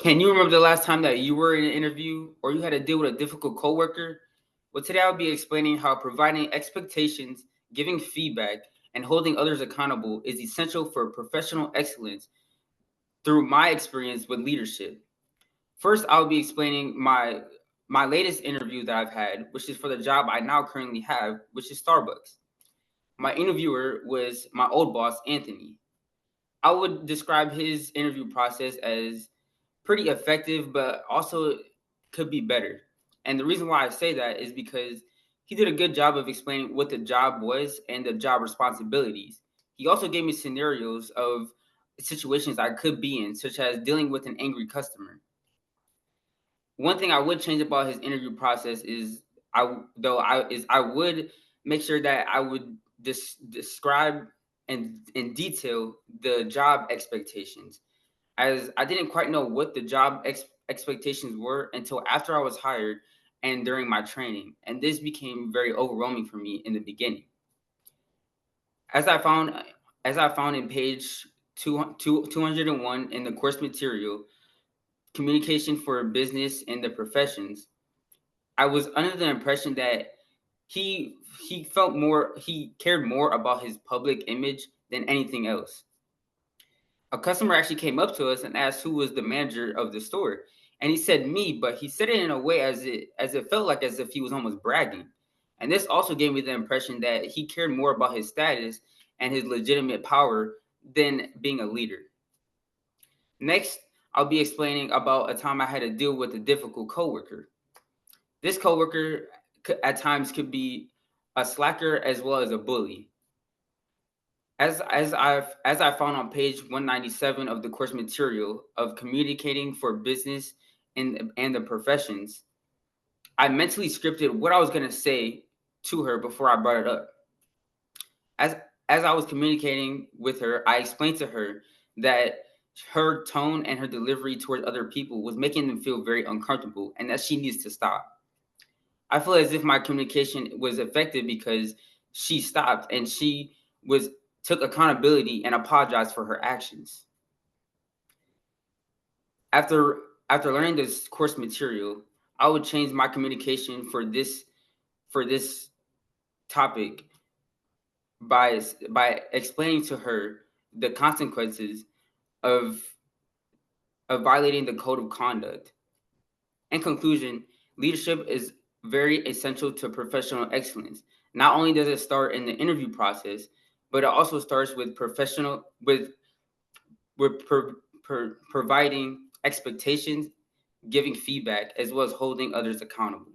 Can you remember the last time that you were in an interview or you had to deal with a difficult coworker? Well, today I'll be explaining how providing expectations, giving feedback, and holding others accountable is essential for professional excellence through my experience with leadership. First, I'll be explaining my latest interview that I've had, which is for the job I now currently have, which is Starbucks. My interviewer was my old boss, Anthony. I would describe his interview process as pretty effective, but also could be better. And the reason why I say that is because he did a good job of explaining what the job was and the job responsibilities. He also gave me scenarios of situations I could be in, such as dealing with an angry customer. One thing I would change about his interview process is I would make sure that I would describe and in detail the job expectations, as I didn't quite know what the job expectations were until after I was hired and during my training, and this became very overwhelming for me in the beginning. As I found as I found in page 201 in the course material, communication for business and the professions, I was under the impression that he cared more about his public image than anything else. A customer actually came up to us and asked who was the manager of the store, and he said me, but he said it in a way as it felt like as if he was almost bragging. And this also gave me the impression that he cared more about his status and his legitimate power than being a leader. Next, I'll be explaining about a time I had to deal with a difficult coworker. This coworker at times could be a slacker as well as a bully. As I found on page 197 of the course material of communicating for business and the professions, I mentally scripted what I was going to say to her before I brought it up. As as I was communicating with her, I explained to her that her tone and her delivery towards other people was making them feel very uncomfortable and that she needs to stop. I feel as if my communication was effective because she stopped and she was took accountability and apologized for her actions. After after learning this course material, I would change my communication for this topic by explaining to her the consequences of of violating the code of conduct. In conclusion, leadership is very essential to professional excellence. Not only does it start in the interview process, but it also starts with professional with providing expectations, giving feedback, as well as holding others accountable.